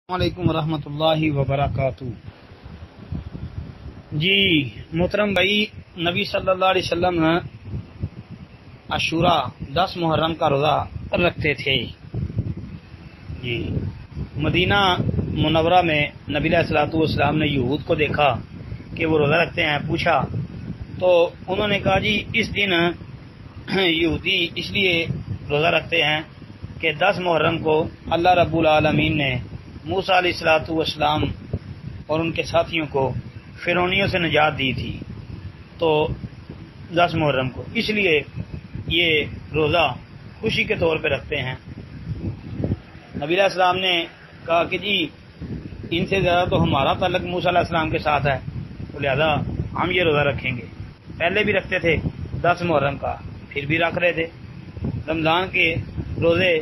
السلام علیکم ورحمۃ اللہ وبرکاتہ۔ جی محترم بھائی، نبی صلی اللہ علیہ وسلم عاشورہ 10 محرم کا روزہ رکھتے تھے۔ جی مدینہ منورہ میں نبی علیہ الصلوۃ والسلام نے یہود کو دیکھا کہ وہ روزہ رکھتے ہیں، پوچھا تو انہوں نے کہا جی اس دن یہودی اس لیے روزہ رکھتے ہیں کہ 10 محرم کو اللہ رب العالمین نے موسیٰ علیہ الصلوۃ والسلام اور ان کے ساتھیوں کو فرعونیوں سے نجات دی تھی، تو 10 محرم کو اس لیے یہ روزہ خوشی کے طور پہ رکھتے ہیں۔ نبی علیہ السلام نے کہا کہ جی ان سے زیادہ تو ہمارا تعلق موسیٰ علیہ السلام کے ساتھ ہے، تو لہذا ہم یہ روزہ رکھیں گے۔ پہلے بھی رکھتے تھے 10 محرم کا، پھر بھی رکھ رہے تھے۔ رمضان کے روزے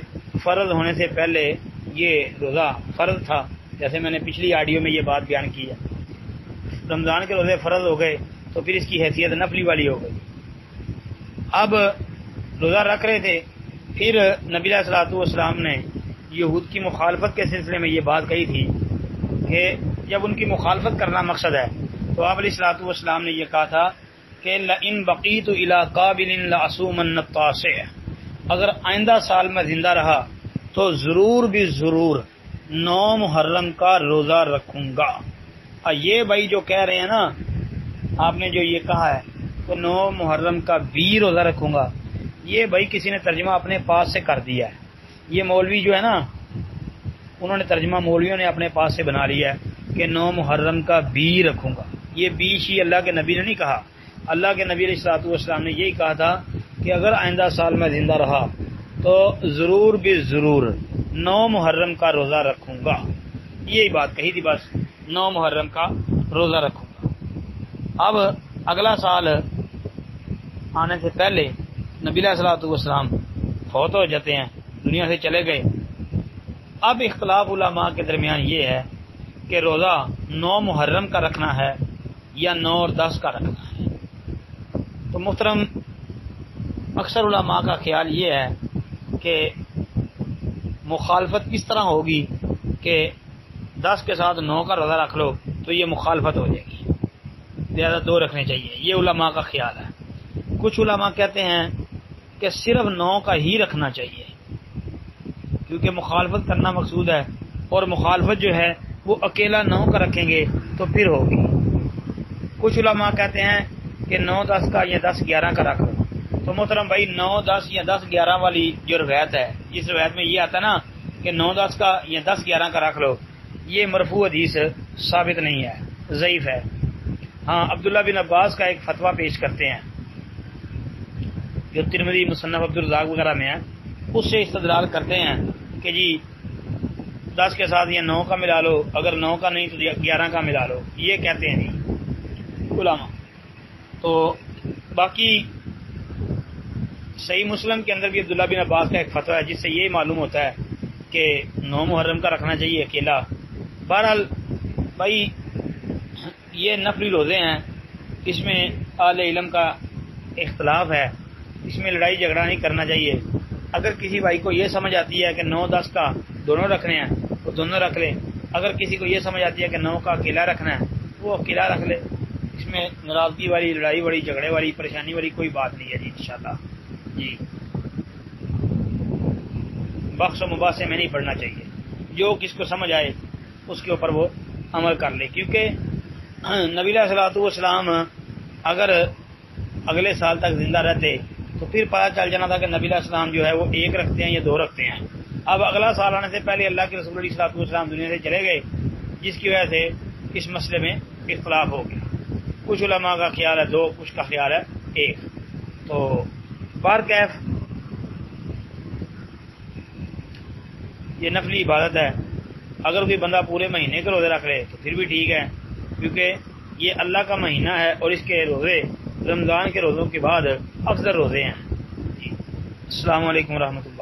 فرض ہونے سے پہلے یہ روزہ فرض تھا، جیسے میں نے پچھلی آڈیو میں یہ بات بیان کی ہے۔ رمضان کے روزے فرض ہو گئے تو پھر اس کی حیثیت نفلی والی ہو گئی۔ اب روزہ رکھ رہے تھے، پھر نبی علیہ الصلوۃ والسلام نے یہود کی مخالفت کے سلسلے میں یہ بات کہی تھی کہ جب ان کی مخالفت کرنا مقصد ہے تو آپ علیہ الصلوۃ والسلام نے یہ کہا تھا کہ لئن بقیت الی قابل لأصومن التاسع، اگر آئندہ سال میں زندہ رہا تو ضرور بھی ضرور 9 محرم کا روزہ رکھوں گا۔ یہ بھائی جو کہہ رہے ہیں نا، آپ نے جو یہ کہا ہے کہ 9 محرم کا بھی روزہ رکھوں گا، یہ بھائی کسی نے ترجمہ اپنے پاس سے کر دیا ہے۔ یہ مولوی جو ہے نا، انہوں نے ترجمہ مولویوں نے اپنے پاس سے بنا لیا ہے کہ 9 محرم کا بھی رکھوں گا۔ یہ بھی اللہ کے نبی نے نہیں کہا، اللہ کے نبی علیہ الصلوۃ والسلام نے یہی کہا تھا کہ اگر آئندہ سال میں زندہ رہا تو ضرور بھی ضرور 9 محرم کا روزہ رکھوں گا۔ یہی بات کہی تھی، بس 9 محرم کا روزہ رکھوں گا۔ اب اگلا سال آنے سے پہلے نبی علیہ الصلوۃ والسلام فوت ہو جاتے ہیں، دنیا سے چلے گئے۔ اب اختلاف علماء کے درمیان یہ ہے کہ روزہ 9 محرم کا رکھنا ہے یا 9 اور 10 کا رکھنا ہے۔ تو محترم اکثر علماء کا خیال یہ ہے کہ مخالفت اس طرح ہوگی کہ 10 کے ساتھ 9 کا روزہ رکھ لو تو یہ مخالفت ہو جائے گی، زیادہ 2 رکھنے چاہیے، یہ علماء کا خیال ہے۔ کچھ علماء کہتے ہیں کہ صرف 9 کا ہی رکھنا چاہیے، کیونکہ مخالفت کرنا مقصود ہے، اور مخالفت جو ہے وہ اکیلا 9 کا رکھیں گے تو پھر ہوگی۔ کچھ علماء کہتے ہیں کہ 9 10 کا یا 10 11 کا رکھ لو۔ تو محترم بھائی 9 10 یا 10 11 والی جو روایت ہے، اس روایت میں یہ آتا ہے نا کہ 9 10 کا یا 10 11 کا رکھ لو، یہ مرفوع حدیث ثابت نہیں ہے، ضعیف ہے۔ ہاں عبداللہ بن عباس کا ایک فتویٰ پیش کرتے ہیں جو ترمذی مصنف عبدالرزاق وغیرہ میں ہے، اس سے استدلال کرتے ہیں کہ جی 10 کے ساتھ یا 9 کا ملا لو، اگر 9 کا نہیں تو 11 کا ملا لو، یہ کہتے ہیں نہیں علماء۔ تو باقی صحیح مسلم کے اندر بھی عبداللہ بن عباس کا ایک فتویٰ ہے جس سے یہ معلوم ہوتا ہے کہ 9 محرم کا رکھنا چاہیے اکیلا۔ بہرحال بھائی یہ نفلی روزے ہیں، اس میں اہل علم کا اختلاف ہے، اس میں لڑائی جھگڑا نہیں کرنا چاہیے۔ اگر کسی بھائی کو یہ سمجھ آتی ہے کہ 9 10 کا دونوں رکھنے ہیں تو دونوں رکھ لے، اگر کسی کو یہ سمجھ آتی ہے کہ 9 کا اکیلا رکھنا ہے وہ اکیلا رکھ لے، اس میں ناراضگی والی، لڑائی والی، جھگڑے والی، پریشانی والی کوئی بات نہیں ہے جی انشاءاللہ۔ جی بخش و مباحثے میں نہیں پڑھنا چاہیے، جو کس کو سمجھ آئے اس کے اوپر وہ عمل کر لے، کیونکہ نبی علیہ الصلوۃ والسلام اگر اگلے سال تک زندہ رہتے تو پھر پتہ چل جانا تھا کہ نبی علیہ السلام جو ہے وہ 1 رکھتے ہیں یا 2 رکھتے ہیں۔ اب اگلا سال آنے سے پہلے اللہ کے رسول علیہ الصلوۃ والسلام دنیا سے چلے گئے، جس کی وجہ سے اس مسئلے میں اختلاف ہو گیا۔ کچھ علماء کا خیال ہے 2، کچھ کا خیال ہے 1۔ تو بہرکیف یہ نفلی عبادت ہے، اگر کوئی بندہ پورے مہینے کے روزے رکھ لے تو پھر بھی ٹھیک ہے، کیونکہ یہ اللہ کا مہینہ ہے اور اس کے روزے رمضان کے روزوں کے بعد افضل روزے ہیں۔ جی السلام علیکم ورحمۃ اللہ۔